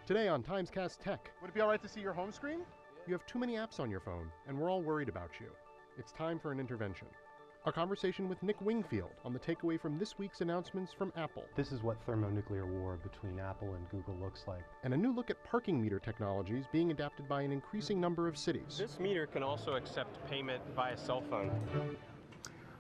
Today on TimesCast Tech. Would it be all right to see your home screen? You have too many apps on your phone, and we're all worried about you. It's time for an intervention. A conversation with Nick Wingfield on the takeaway from this week's announcements from Apple. This is what thermonuclear war between Apple and Google looks like. And a new look at parking meter technologies being adapted by an increasing number of cities. This meter can also accept payment via cell phone.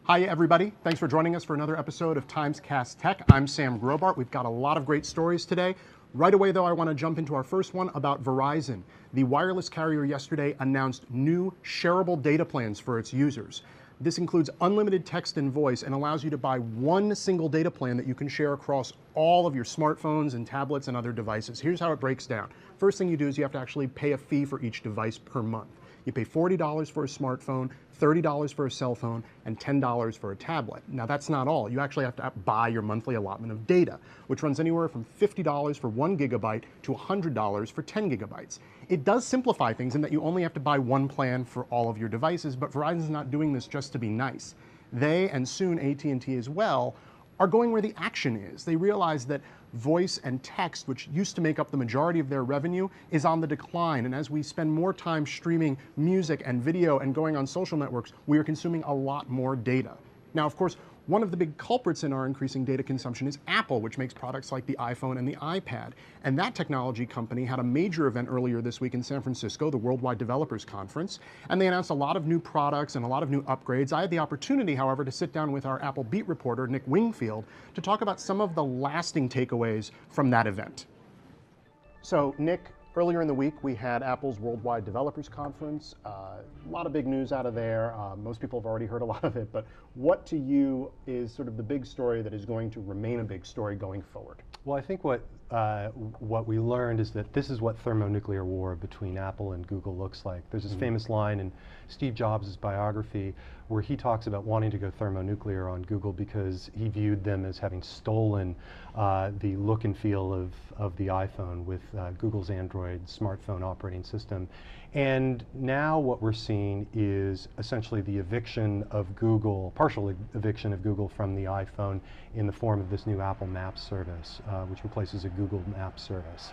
Hi everybody, thanks for joining us for another episode of TimesCast Tech. I'm Sam Grobart. We've got a lot of great stories today. Right away though, I want to jump into our first one about Verizon. The wireless carrier yesterday announced new shareable data plans for its users. This includes unlimited text and voice and allows you to buy one single data plan that you can share across all of your smartphones and tablets and other devices. Here's how it breaks down. First thing you do is you have to actually pay a fee for each device per month. You pay $40 for a smartphone, $30 for a cell phone, and $10 for a tablet. Now that's not all. You actually have to buy your monthly allotment of data, which runs anywhere from $50 for 1 gigabyte to $100 for 10 gigabytes. It does simplify things in that you only have to buy one plan for all of your devices, but Verizon's not doing this just to be nice. They, and soon AT&T as well, are going where the action is. They realize that voice and text, which used to make up the majority of their revenue, is on the decline. And as we spend more time streaming music and video and going on social networks, we are consuming a lot more data. Now, of course, one of the big culprits in our increasing data consumption is Apple, which makes products like the iPhone and the iPad. And that technology company had a major event earlier this week in San Francisco, the Worldwide Developers Conference, and they announced a lot of new products and a lot of new upgrades. I had the opportunity, however, to sit down with our Apple beat reporter, Nick Wingfield, to talk about some of the lasting takeaways from that event. So, Nick, earlier in the week, we had Apple's Worldwide Developers Conference. A lot of big news out of there. Most people have already heard a lot of it, but what to you is sort of the big story that is going to remain a big story going forward? Well, I think what we learned is that this is what thermonuclear war between Apple and Google looks like. There's this famous line in Steve Jobs' biography where he talks about wanting to go thermonuclear on Google because he viewed them as having stolen the look and feel of the iPhone with Google's Android smartphone operating system. And now what we're seeing is essentially the eviction of Google, partial eviction of Google from the iPhone in the form of this new Apple Maps service, which replaces a Google Maps service.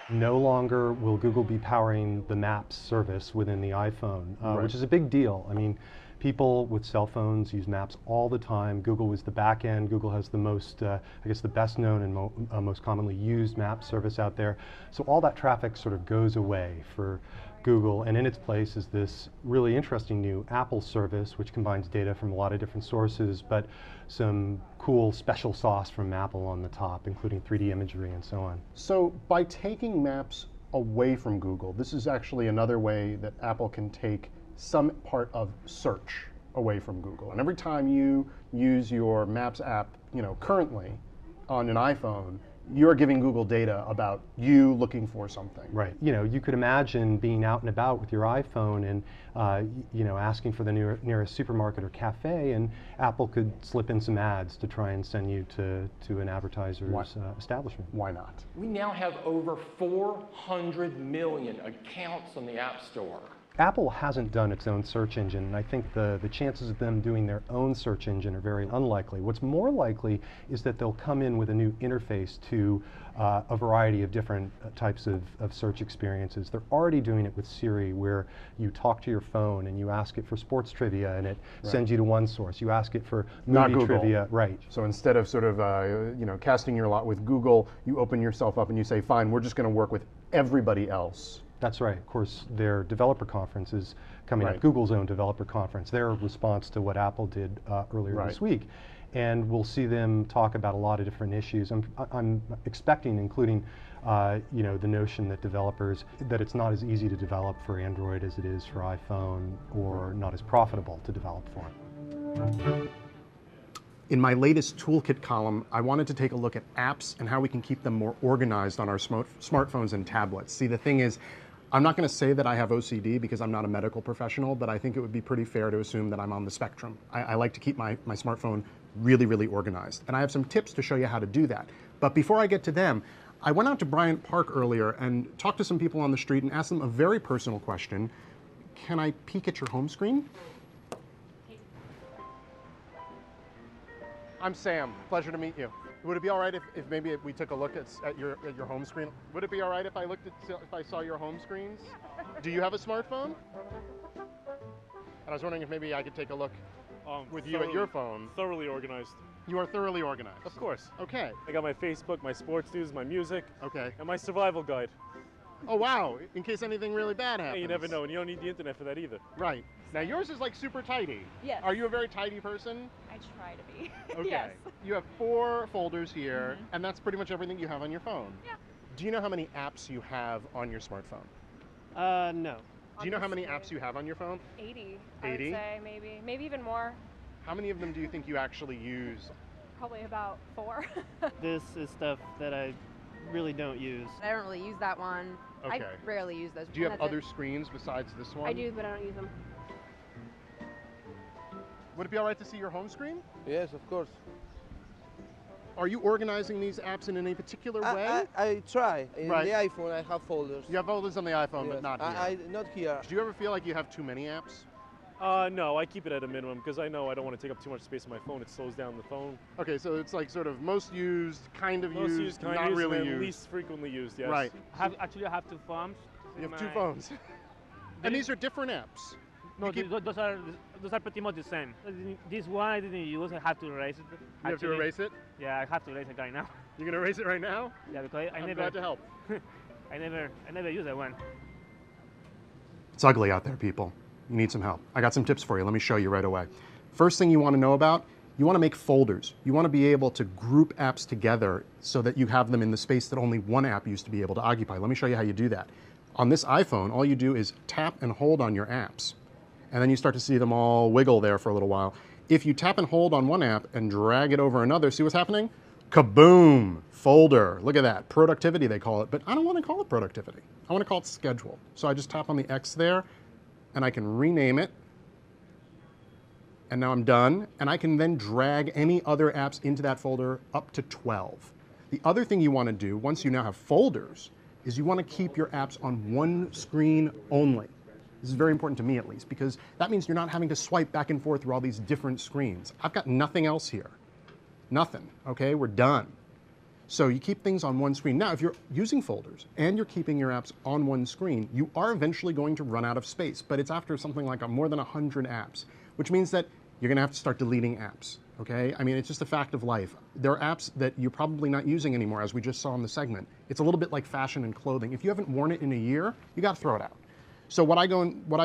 No longer will Google be powering the Maps service within the iPhone, which is a big deal. I mean, people with cell phones use Maps all the time. Google is the back end. Google has the most, I guess, the best known and most commonly used map service out there. So all that traffic sort of goes away for Google, and in its place is this really interesting new Apple service, which combines data from a lot of different sources, but some cool special sauce from Apple on the top, including 3D imagery and so on. So by taking Maps away from Google, this is actually another way that Apple can take some part of search away from Google. And every time you use your Maps app, currently on an iPhone, you're giving Google data about you looking for something. Right. You could imagine being out and about with your iPhone and asking for the nearest supermarket or cafe, and Apple could slip in some ads to try and send you to an advertiser's establishment. Why not? We now have over 400 million accounts on the App Store. Apple hasn't done its own search engine, and I think the chances of them doing their own search engine are very unlikely. What's more likely is that they'll come in with a new interface to a variety of different types of search experiences. They're already doing it with Siri, where you talk to your phone and you ask it for sports trivia and it sends you to one source. You ask it for movie trivia. Right. So instead of sort of casting your lot with Google, you open yourself up and you say, fine, we're just going to work with everybody else. That's right. Of course, their developer conference is coming up, Google's own developer conference, their response to what Apple did earlier this week. And we'll see them talk about a lot of different issues. I'm expecting, including the notion that that it's not as easy to develop for Android as it is for iPhone, or not as profitable to develop for it. In my latest toolkit column, I wanted to take a look at apps and how we can keep them more organized on our smartphones and tablets. See, the thing is, I'm not going to say that I have OCD because I'm not a medical professional, but I think it would be pretty fair to assume that I'm on the spectrum. I like to keep my smartphone really, really organized. And I have some tips to show you how to do that. But before I get to them, I went out to Bryant Park earlier and talked to some people on the street and asked them a very personal question. Can I peek at your home screen? I'm Sam. Pleasure to meet you. Would it be all right if maybe we took a look at your home screen? Would it be all right if I saw your home screens? Do you have a smartphone? And I was wondering if maybe I could take a look with you at your phone. Thoroughly organized. You are thoroughly organized. Of course. Okay. I got my Facebook, my sports news, my music, Okay. and my survival guide. Oh wow! In case anything really bad happens. Hey, you never know, and you don't need the internet for that either. Right. Now yours is like super tidy. Yes. Are you a very tidy person? I try to be. Okay. Yes. You have 4 folders here, and that's pretty much everything you have on your phone. Yeah. Do you know how many apps you have on your smartphone? No. Do you know how many apps you have on your phone? 80. 80? I would say maybe even more. How many of them do you think you actually use? Probably about 4. This is stuff that I really don't use. I don't really use that one. Okay. I rarely use those. Do you and have that's other it. screens besides this one? I do, but I don't use them. Would it be all right to see your home screen? Yes, of course. Are you organizing these apps in any particular way? I try. In Right. the iPhone, I have folders. You have folders on the iPhone, but Yes. not here. Not here. Do you ever feel like you have too many apps? No, I keep it at a minimum because I know I don't want to take up too much space on my phone. It slows down the phone. Okay, so it's like sort of most used, kind of Most used, used, kind not of used, really and used. least frequently used, yes. Right. Actually, I have 2 phones. You have 2 phones. And these are different apps. No, You keep- those are pretty much the same. This one I didn't use. I have to erase it. You have to erase it? Yeah, I have to erase it right now. You're gonna erase it right now? Yeah, because I I'm never, glad to help. I never use that one. It's ugly out there, people. You need some help. I got some tips for you. Let me show you right away. First thing you want to know about, you want to make folders. You want to be able to group apps together so that you have them in the space that only one app used to be able to occupy. Let me show you how you do that. On this iPhone, all you do is tap and hold on your apps. And then you start to see them all wiggle there for a little while. If you tap and hold on one app and drag it over another, see what's happening? Kaboom! Folder. Look at that. Productivity, they call it. But I don't want to call it productivity. I want to call it schedule. So I just tap on the X there, and I can rename it. And now I'm done. And I can then drag any other apps into that folder up to 12. The other thing you want to do, once you now have folders, is you want to keep your apps on one screen only. This is very important to me, at least, because that means you're not having to swipe back and forth through all these different screens. I've got nothing else here. Nothing, okay? We're done. So you keep things on one screen. Now, if you're using folders and you're keeping your apps on one screen, you are eventually going to run out of space, but it's after something like more than 100 apps, which means that you're gonna have to start deleting apps, okay? I mean, it's just a fact of life. There are apps that you're probably not using anymore, as we just saw in the segment. It's a little bit like fashion and clothing. If you haven't worn it in a year, you gotta throw it out. So what I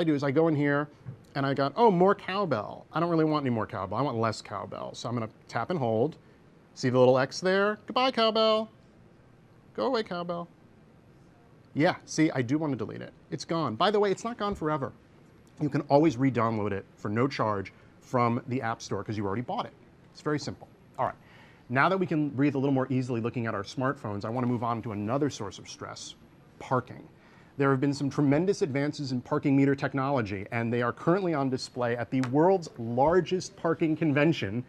do is I go in here and I got, oh, more cowbell. I don't really want any more cowbell. I want less cowbell. So I'm gonna tap and hold. See the little X there? Goodbye, cowbell. Go away, cowbell. Yeah, see, I do want to delete it. It's gone. By the way, it's not gone forever. You can always re-download it for no charge from the App Store because you already bought it. It's very simple. All right. Now that we can breathe a little more easily looking at our smartphones, I want to move on to another source of stress, parking. There have been some tremendous advances in parking meter technology, and they are currently on display at the world's largest parking convention.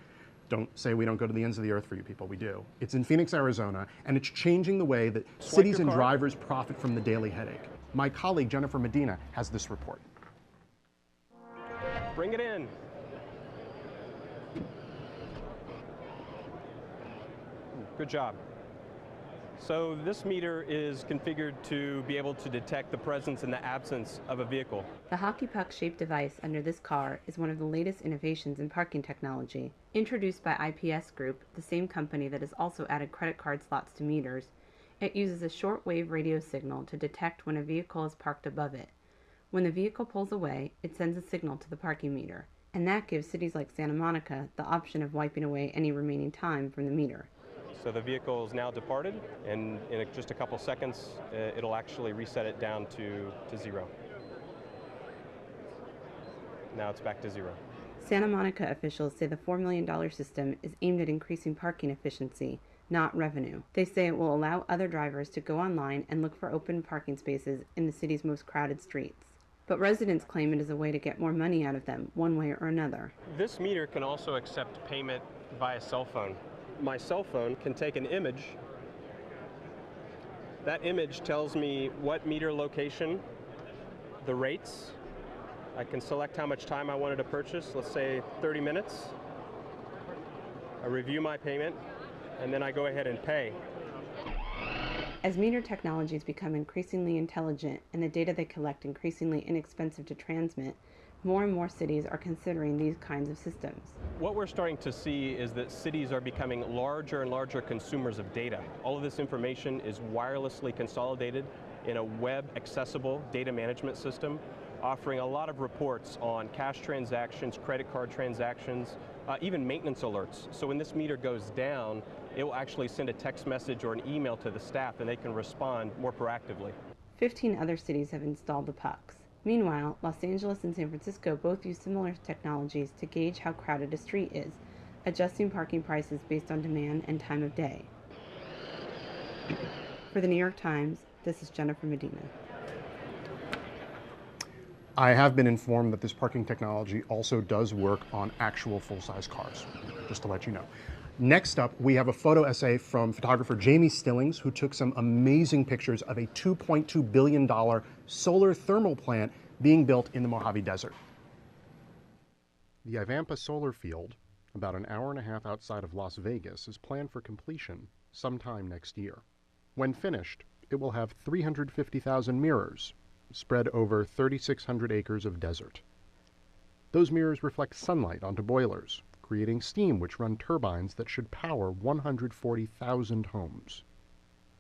Don't say we don't go to the ends of the earth for you people, we do. It's in Phoenix, Arizona, and it's changing the way that cities and drivers profit from the daily headache. My colleague Jennifer Medina has this report. Bring it in. Good job. So this meter is configured to be able to detect the presence and the absence of a vehicle. The hockey puck-shaped device under this car is one of the latest innovations in parking technology. Introduced by IPS Group, the same company that has also added credit card slots to meters, it uses a shortwave radio signal to detect when a vehicle is parked above it. When the vehicle pulls away, it sends a signal to the parking meter, and that gives cities like Santa Monica the option of wiping away any remaining time from the meter. So the vehicle is now departed, and in just a couple seconds, it'll actually reset it down to 0. Now it's back to 0. Santa Monica officials say the $4 million system is aimed at increasing parking efficiency, not revenue. They say it will allow other drivers to go online and look for open parking spaces in the city's most crowded streets. But residents claim it is a way to get more money out of them, one way or another. This meter can also accept payment via cell phone. My cell phone can take an image. That image tells me what meter location, the rates. I can select how much time I wanted to purchase, let's say 30 minutes. I review my payment, and then I go ahead and pay. As meter technologies become increasingly intelligent and the data they collect increasingly inexpensive to transmit, more and more cities are considering these kinds of systems. What we're starting to see is that cities are becoming larger and larger consumers of data. All of this information is wirelessly consolidated in a web-accessible data management system, offering a lot of reports on cash transactions, credit card transactions, even maintenance alerts. So when this meter goes down, it will actually send a text message or an email to the staff, and they can respond more proactively. 15 other cities have installed the pucks. Meanwhile, Los Angeles and San Francisco both use similar technologies to gauge how crowded a street is, adjusting parking prices based on demand and time of day. For the New York Times, this is Jennifer Medina. I have been informed that this parking technology also does work on actual full-size cars, just to let you know. Next up, we have a photo essay from photographer Jamie Stillings, who took some amazing pictures of a $2.2 billion solar thermal plant being built in the Mojave Desert. The Ivampa solar field, about an hour and a half outside of Las Vegas, is planned for completion sometime next year. When finished, it will have 350,000 mirrors spread over 3,600 acres of desert. Those mirrors reflect sunlight onto boilers, creating steam which run turbines that should power 140,000 homes.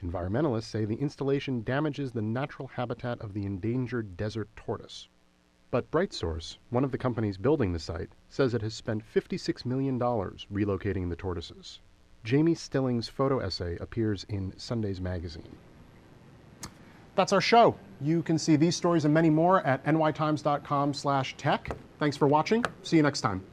Environmentalists say the installation damages the natural habitat of the endangered desert tortoise. But BrightSource, one of the companies building the site, says it has spent $56 million relocating the tortoises. Jamie Stillings' photo essay appears in Sunday's magazine. That's our show. You can see these stories and many more at nytimes.com/tech. Thanks for watching. See you next time.